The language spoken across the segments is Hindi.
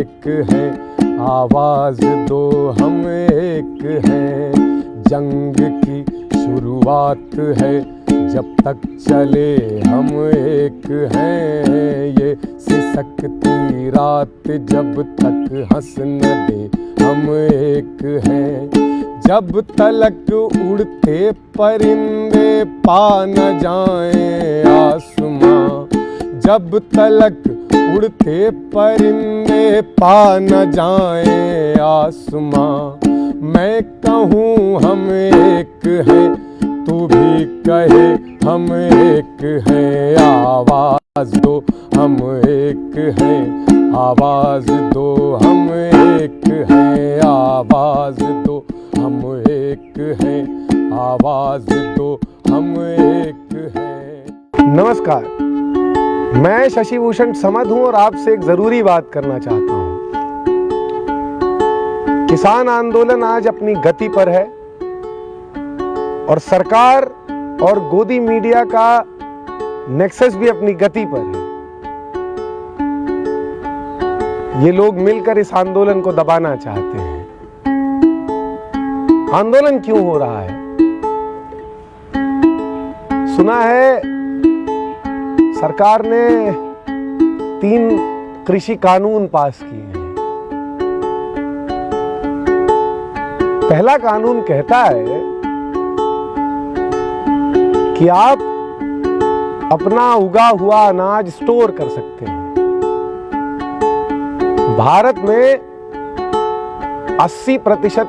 एक हैं, आवाज दो हम एक हैं। जंग की शुरुआत है, जब तक चले हम एक हैं। ये सिसकती रात जब तक हंस न दे हम एक हैं। जब तलक उड़ते परिंदे पा न जाएं आसमां, जब तलक उड़ते परिंदे पा न जाएं आसमां। मैं कहूँ हम एक हैं, तू भी कहे हम एक हैं। आवाज दो हम एक हैं, आवाज दो हम एक हैं। आवाज दो हम एक हैं, आवाज दो हम एक हैं। नमस्कार, मैं शशिभूषण समद हूं और आपसे एक जरूरी बात करना चाहता हूं। किसान आंदोलन आज अपनी गति पर है और सरकार और गोदी मीडिया का नेक्सस भी अपनी गति पर है। ये लोग मिलकर इस आंदोलन को दबाना चाहते हैं। आंदोलन क्यों हो रहा है? सुना है सरकार ने 3 कृषि कानून पास किए हैं। पहला कानून कहता है कि आप अपना उगा हुआ अनाज स्टोर कर सकते हैं। भारत में 80%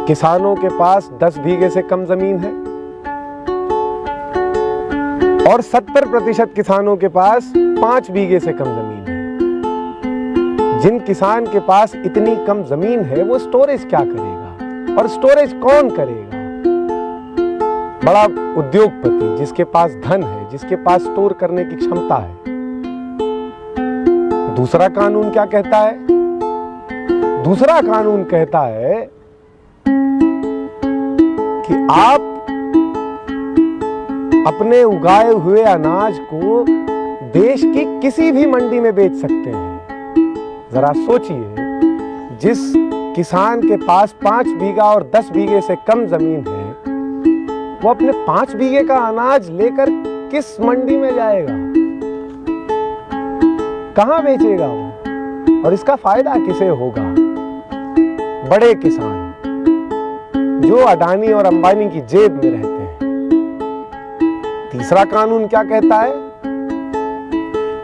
किसानों के पास 10 बीघे से कम जमीन है और 70% किसानों के पास 5 बीघे से कम जमीन है। जिन किसान के पास इतनी कम जमीन है वो स्टोरेज क्या करेगा, और स्टोरेज कौन करेगा? बड़ा उद्योगपति जिसके पास धन है, जिसके पास स्टोर करने की क्षमता है। दूसरा कानून क्या कहता है? दूसरा कानून कहता है कि आप अपने उगाए हुए अनाज को देश की किसी भी मंडी में बेच सकते हैं। जरा सोचिए, जिस किसान के पास 5 बीघा और 10 बीघे से कम जमीन है, वो अपने 5 बीघे का अनाज लेकर किस मंडी में जाएगा, कहां बेचेगा वो, और इसका फायदा किसे होगा? बड़े किसान जो अडानी और अंबानी की जेब में रहते हैं। तीसरा कानून क्या कहता है?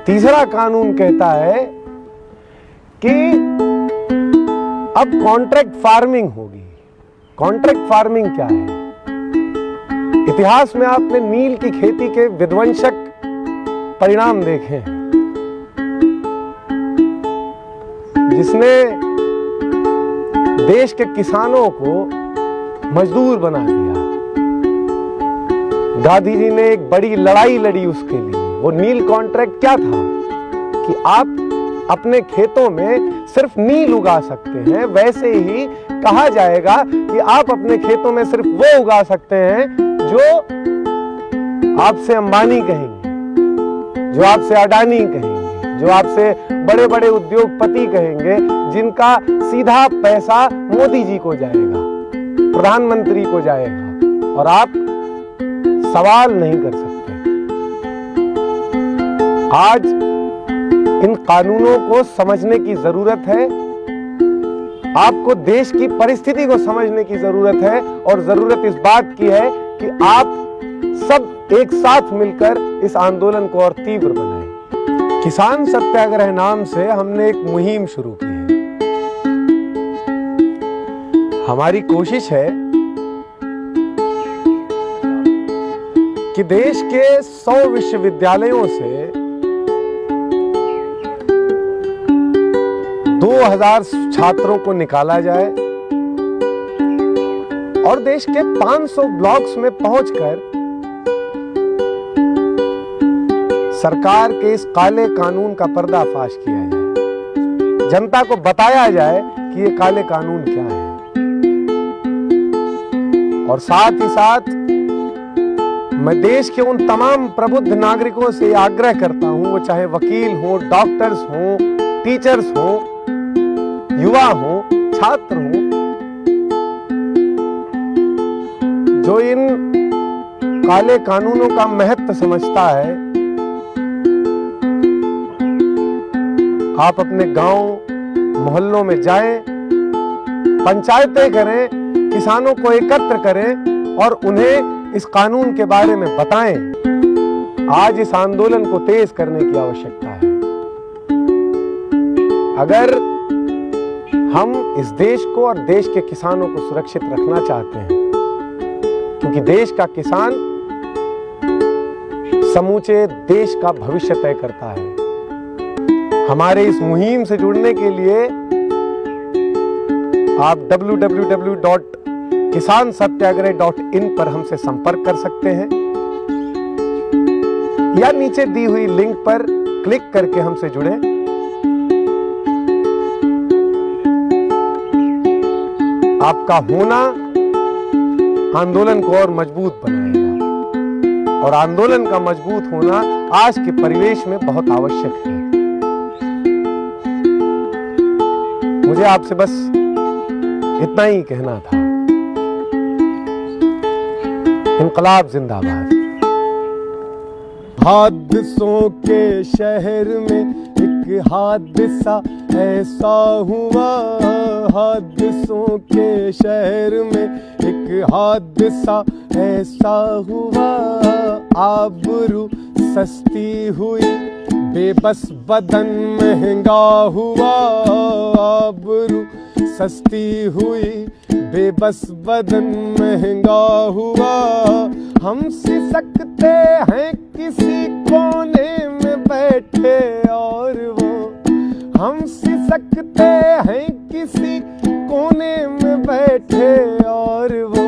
तीसरा कानून कहता है कि अब कॉन्ट्रैक्ट फार्मिंग होगी। कॉन्ट्रैक्ट फार्मिंग क्या है? इतिहास में आपने नील की खेती के विध्वंसक परिणाम देखे हैं, जिसने देश के किसानों को मजदूर बना दिया। गांधी जी ने एक बड़ी लड़ाई लड़ी उसके लिए। वो नील कॉन्ट्रैक्ट क्या था कि आप अपने खेतों में सिर्फ नील उगा सकते हैं। वैसे ही कहा जाएगा कि आप अपने खेतों में सिर्फ वो उगा सकते हैं जो आपसे अंबानी कहेंगे, जो आपसे अडानी कहेंगे, जो आपसे बड़े बड़े उद्योगपति कहेंगे, जिनका सीधा पैसा मोदी जी को जाएगा, प्रधानमंत्री को जाएगा, और आप सवाल नहीं कर सकते। आज इन कानूनों को समझने की जरूरत है। आपको देश की परिस्थिति को समझने की जरूरत है, और जरूरत इस बात की है कि आप सब एक साथ मिलकर इस आंदोलन को और तीव्र बनाएं। किसान सत्याग्रह नाम से हमने एक मुहिम शुरू की है। हमारी कोशिश है कि देश के 100 विश्वविद्यालयों से 2000 छात्रों को निकाला जाए और देश के 500 ब्लॉक्स में पहुंचकर सरकार के इस काले कानून का पर्दाफाश किया जाए। जनता को बताया जाए कि ये काले कानून क्या है, और साथ ही साथ मैं देश के उन तमाम प्रबुद्ध नागरिकों से आग्रह करता हूं, वो चाहे वकील हो, डॉक्टर्स हो, टीचर्स हो, युवा हूं, छात्र हूं, जो इन काले कानूनों का महत्व समझता है, आप अपने गांव मोहल्लों में जाएं, पंचायतें करें, किसानों को एकत्र करें और उन्हें इस कानून के बारे में बताएं। आज इस आंदोलन को तेज करने की आवश्यकता है। अगर हम इस देश को और देश के किसानों को सुरक्षित रखना चाहते हैं, क्योंकि देश का किसान समूचे देश का भविष्य तय करता है। हमारे इस मुहिम से जुड़ने के लिए आप www.kisansatyagrah.in पर हमसे संपर्क कर सकते हैं या नीचे दी हुई लिंक पर क्लिक करके हमसे जुड़ें। आपका होना आंदोलन को और मजबूत बनाएगा और आंदोलन का मजबूत होना आज के परिवेश में बहुत आवश्यक है। मुझे आपसे बस इतना ही कहना था। इनकलाब जिंदाबाद। हादसों के शहर में एक हादसा ऐसा हुआ, हादसों के शहर में एक हादसा ऐसा हुआ, आबरू सस्ती हुई, बेबस बदन महंगा हुआ, आबरू सस्ती हुई, बेबस बदन महंगा हुआ। हम सिसकते हैं किसी कोने में बैठे और वो, हम सिसकते हैं किसी कोने में बैठे और वो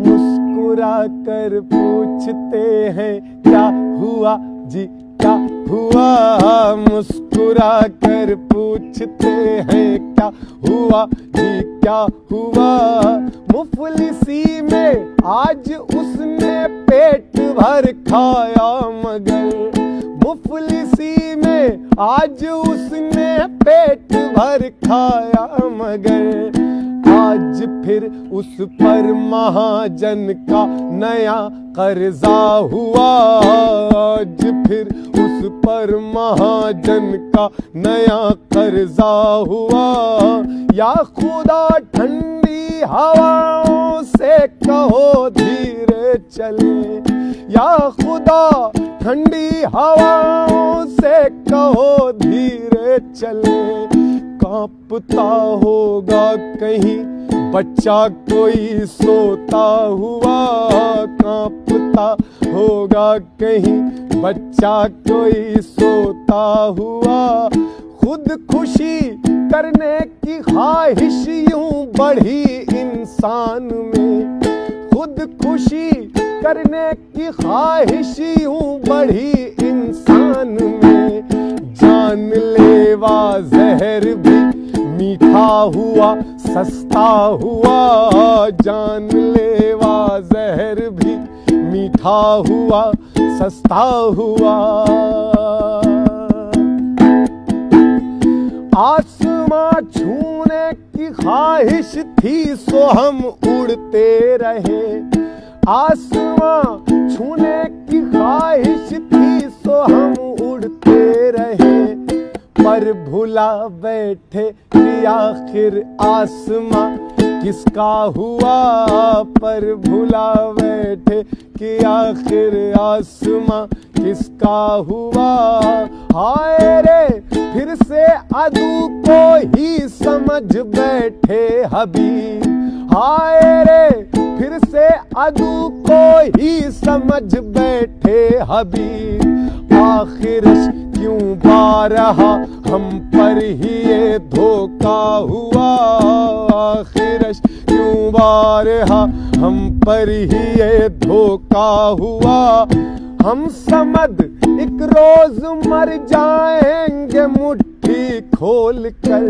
मुस्कुरा कर पूछते हैं क्या हुआ जी क्या हुआ, मुस्कुरा कर पूछते हैं क्या हुआ जी क्या हुआ। मुफलिसी में आज उसने पेट भर खाया मगर, मुफलिसी में आज उसने पेट भर खाया मगर, आज फिर उस पर महाजन का नया कर्जा हुआ, आज फिर उस पर महाजन का नया कर्जा हुआ। या खुदा ठंडी हवाओं से कहो धीरे चले, या खुदा ठंडी हवाओं से कहो धीरे चले। कांपता होगा कहीं बच्चा कोई सोता हुआ, कांपता होगा कहीं बच्चा कोई सोता हुआ। खुद खुशी करने की ख्वाहिश यूं बढ़ी इंसान में, खुद खुशी करने की ख्वाहिश यूं बढ़ी इंसान में। जानलेवा जहर भी मीठा हुआ सस्ता हुआ, जानलेवा जहर भी मीठा हुआ सस्ता हुआ। आसमां छूने की ख्वाहिश थी सो हम उड़ते रहे, आसमां छूने की ख्वाहिश थी सो हम उड़ते रहे। पर भुला बैठे कि आखिर आसमां किसका हुआ, पर भुला बैठे कि आखिर आसमां किसका हुआ। हाय रे फिर से अदू को ही समझ बैठे हबीब, हाय रे फिर से अदू को ही समझ बैठे हबीब। आखिर क्यों बारहा हम पर ही ये धोखा हुआ, आखिर क्यों बारहा हम पर ही ये धोखा हुआ। हम समद एक रोज मर जाएंगे मुट्ठी खोल कर,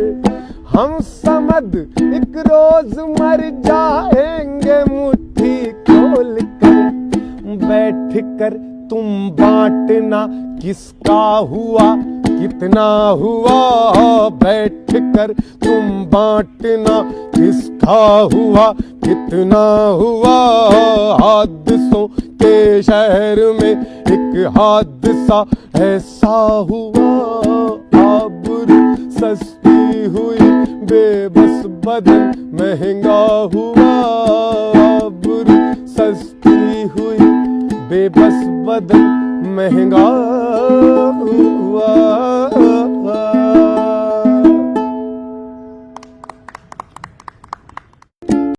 हम समद एक रोज मर जाएंगे मुट्ठी खोल कर। बैठ कर तुम बांटना किसका हुआ कितना हुआ बैठ कर तुम बांटना, किसका हुआ कितना हुआ। हादसों के शहर में एक हादसा ऐसा हुआ, आबरू सस्ती हुई बेबस बदन महंगा हुआ। आबरू सस्ती हुई बेबस बदन महंगा हुआ।